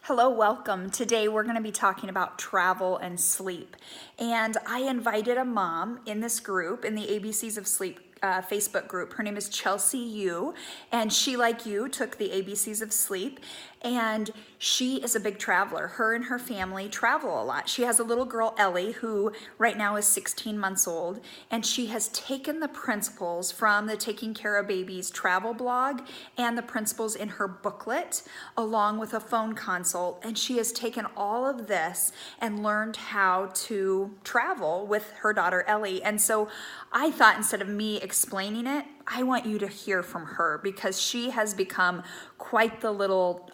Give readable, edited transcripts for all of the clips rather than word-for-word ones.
Hello, welcome. Today we're going to be talking about travel and sleep. And I invited a mom in this group, in the ABCs of Sleep Facebook group. Her name is Chelsea Yu, and she, like you, took the ABCs of Sleep. And she is a big traveler. Her and her family travel a lot. She has a little girl, Ellie, who right now is 16 months old, and she has taken the principles from the Taking Cara Babies travel blog and the principles in her booklet, along with a phone consult, and she has taken all of this and learned how to travel with her daughter, Ellie. And so I thought, instead of me explaining it, I want you to hear from her, because she has become quite the little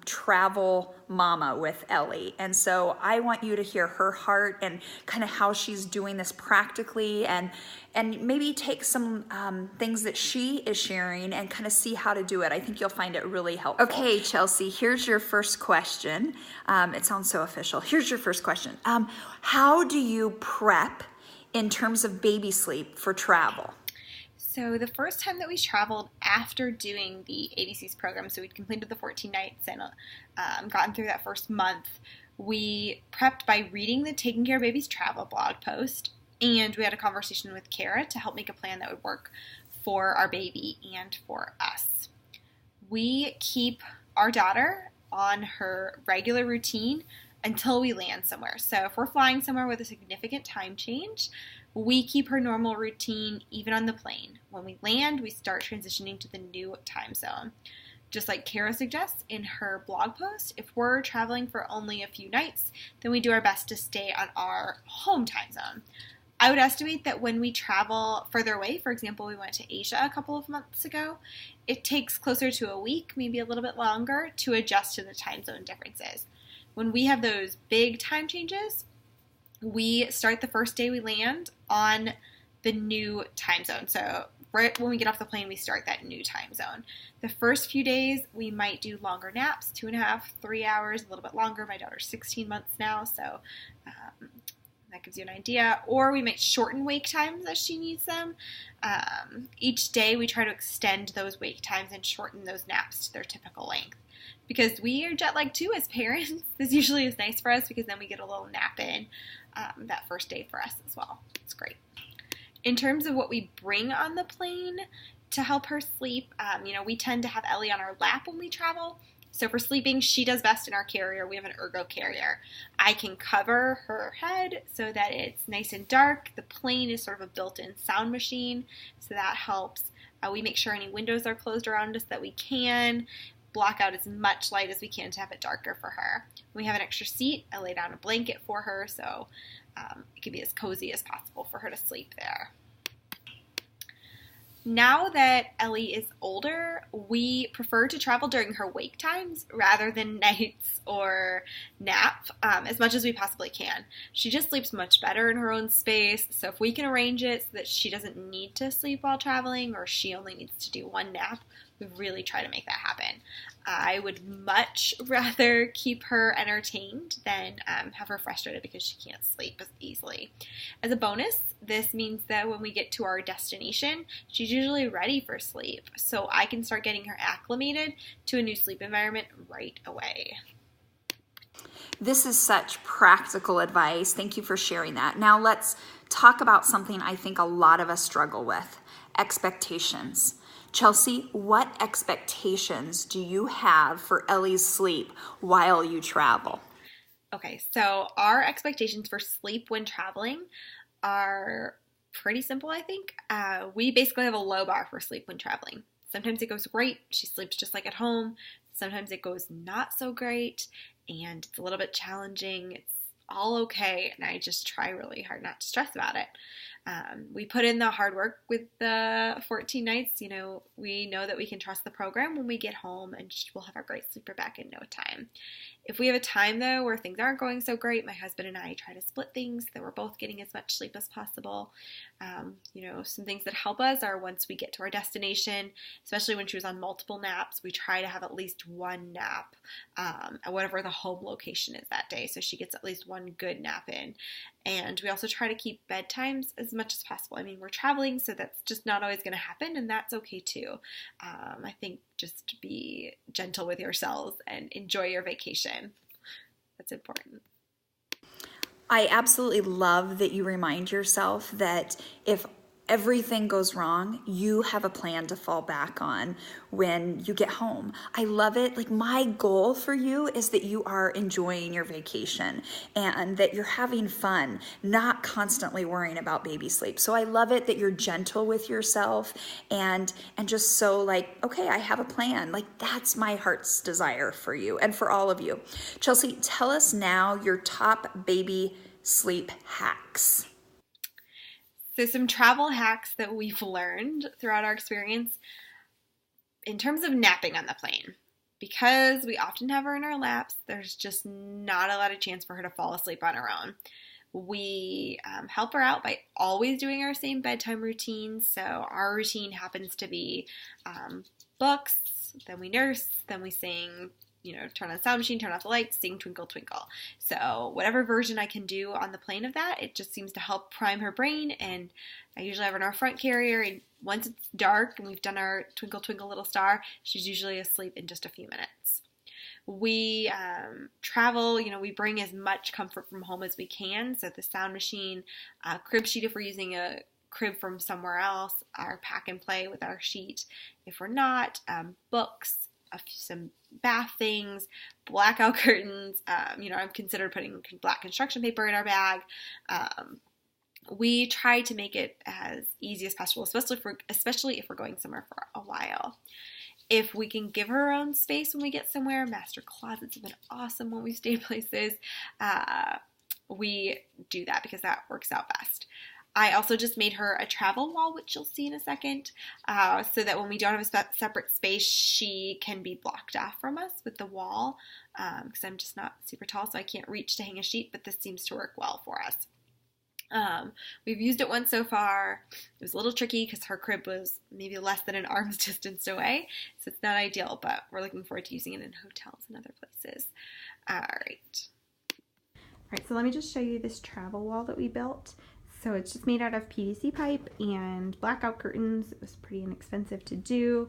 travel mama with Ellie. And so I want you to hear her heart and kind of how she's doing this practically, and maybe take some things that she is sharing and kind of see how to do it. I think you'll find it really helpful. Okay, Chelsea, here's your first question. It sounds so official. Here's your first question. How do you prep in terms of baby sleep for travel? So the first time that we traveled after doing the ABC's program, so we'd completed the 14 nights and gotten through that first month, we prepped by reading the Taking Care Babies travel blog post, and we had a conversation with Cara to help make a plan that would work for our baby and for us. We keep our daughter on her regular routine until we land somewhere. So if we're flying somewhere with a significant time change, we keep her normal routine even on the plane. When we land, we start transitioning to the new time zone. Just like Cara suggests in her blog post, if we're traveling for only a few nights, then we do our best to stay on our home time zone. I would estimate that when we travel further away, for example, we went to Asia a couple of months ago, it takes closer to a week, maybe a little bit longer, to adjust to the time zone differences. When we have those big time changes, we start the first day we land on the new time zone. So right when we get off the plane, we start that new time zone. The first few days, we might do longer naps, 2.5, 3 hours, a little bit longer. My daughter's 16 months now, so that gives you an idea. Or we might shorten wake times as she needs them. Each day, we try to extend those wake times and shorten those naps to their typical length. Because we are jet lagged too as parents, this usually is nice for us, because then we get a little nap in that first day for us as well. It's great. In terms of what we bring on the plane to help her sleep, we tend to have Ellie on our lap when we travel. So for sleeping, she does best in our carrier. We have an ergo carrier. I can cover her head so that it's nice and dark. The plane is sort of a built-in sound machine, so that helps. We make sure any windows are closed around us that we can. Block out as much light as we can to have it darker for her. When we have an extra seat, I lay down a blanket for her, so it can be as cozy as possible for her to sleep there. Now that Ellie is older, we prefer to travel during her wake times rather than nights or nap as much as we possibly can. She just sleeps much better in her own space, so if we can arrange it so that she doesn't need to sleep while traveling, or she only needs to do one nap, we really try to make that happen. I would much rather keep her entertained than have her frustrated because she can't sleep as easily. As a bonus, this means that when we get to our destination, she's usually ready for sleep, so I can start getting her acclimated to a new sleep environment right away. This is such practical advice. Thank you for sharing that. Now let's talk about something I think a lot of us struggle with: expectations. Chelsea, what expectations do you have for Ellie's sleep while you travel? Okay, so our expectations for sleep when traveling are pretty simple, I think. We basically have a low bar for sleep when traveling. Sometimes it goes great. She sleeps just like at home. Sometimes it goes not so great, and it's a little bit challenging. It's all okay, and I just try really hard not to stress about it. We put in the hard work with the 14 nights. We know that we can trust the program when we get home, and we'll have our great sleeper back in no time. If we have a time, though, where things aren't going so great, my husband and I try to split things so that we're both getting as much sleep as possible. Some things that help us are once we get to our destination, especially when she was on multiple naps, we try to have at least one nap at whatever the home location is that day, so she gets at least one good nap in. And we also try to keep bedtimes as much as possible. I mean, we're traveling, so that's just not always going to happen, and that's okay too. I think just be gentle with yourselves and enjoy your vacation. That's important. I absolutely love that you remind yourself that if everything goes wrong, you have a plan to fall back on when you get home. I love it. Like, my goal for you is that you are enjoying your vacation and that you're having fun, not constantly worrying about baby sleep. So I love it that you're gentle with yourself and just so like, okay, I have a plan. Like, that's my heart's desire for you and for all of you. Chelsea, tell us now your top baby sleep hacks. So some travel hacks that we've learned throughout our experience in terms of napping on the plane. Because we often have her in our laps, there's just not a lot of chance for her to fall asleep on her own. We help her out by always doing our same bedtime routine. So our routine happens to be books, then we nurse, then we sing, turn on the sound machine, turn off the lights, sing Twinkle Twinkle. So whatever version I can do on the plane of that, it just seems to help prime her brain. And I usually have her in our front carrier, and once it's dark and we've done our Twinkle Twinkle Little Star, she's usually asleep in just a few minutes. We travel, we bring as much comfort from home as we can. So the sound machine, crib sheet if we're using a crib from somewhere else, our pack and play with our sheet if we're not, books, some bath things, blackout curtains. I've considered putting black construction paper in our bag. We try to make it as easy as possible, especially if we're going somewhere for a while. If we can give her her own space when we get somewhere, master closets have been awesome when we stay places. We do that because that works out best. I also just made her a travel wall, which you'll see in a second, so that when we don't have a separate space, she can be blocked off from us with the wall, because I'm just not super tall, so I can't reach to hang a sheet, but this seems to work well for us. We've used it once so far. It was a little tricky because her crib was maybe less than an arm's distance away, so it's not ideal, but we're looking forward to using it in hotels and other places. All right, so let me just show you this travel wall that we built. So it's just made out of PVC pipe and blackout curtains. It was pretty inexpensive to do.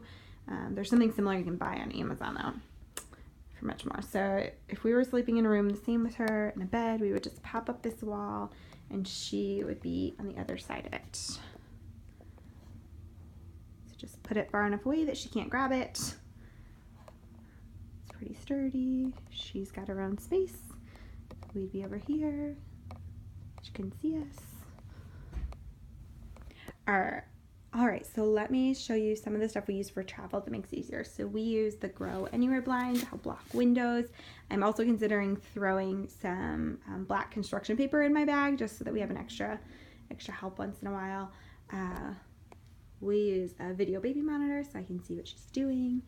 There's something similar you can buy on Amazon though for much more. So if we were sleeping in a room the same with her in a bed, we would just pop up this wall and she would be on the other side of it. So just put it far enough away that she can't grab it. It's pretty sturdy. She's got her own space. We'd be over here. She can see us. All right, so let me show you some of the stuff we use for travel that makes it easier. So we use the Grow Anywhere blind to help block windows. I'm also considering throwing some black construction paper in my bag just so that we have an extra help once in a while. We use a video baby monitor so I can see what she's doing.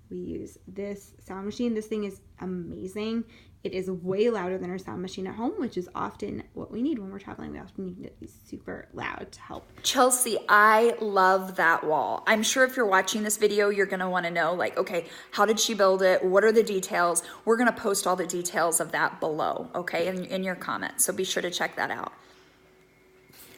We use this sound machine. This thing is amazing. It is way louder than our sound machine at home, which is often what we need when we're traveling. We often need it to be super loud to help. Chelsea, I love that wall. I'm sure if you're watching this video, you're gonna wanna know, like, okay, how did she build it? What are the details? We're gonna post all the details of that below, okay, in your comments. So be sure to check that out.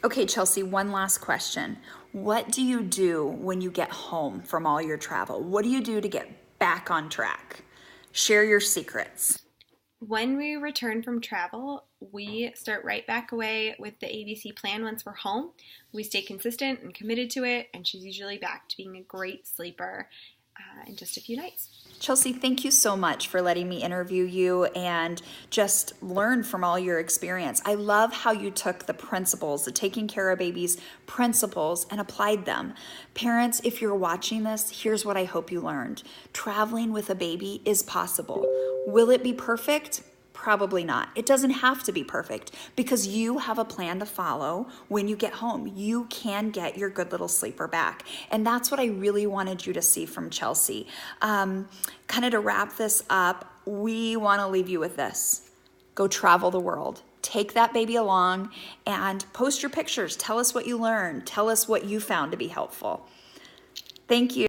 Okay, Chelsea, one last question. What do you do when you get home from all your travel? What do you do to get back on track? Share your secrets. When we return from travel, we start right back away with the ABC plan once we're home. We stay consistent and committed to it, and she's usually back to being a great sleeper in just a few nights. Chelsea, thank you so much for letting me interview you and just learn from all your experience. I love how you took the principles, the Taking Cara Babies principles, and applied them. Parents, if you're watching this, here's what I hope you learned. Traveling with a baby is possible. Will it be perfect? Probably not. It doesn't have to be perfect because you have a plan to follow when you get home. You can get your good little sleeper back. And that's what I really wanted you to see from Chelsea. Kind of to wrap this up, we want to leave you with this. Go travel the world. Take that baby along and post your pictures. Tell us what you learned. Tell us what you found to be helpful. Thank you.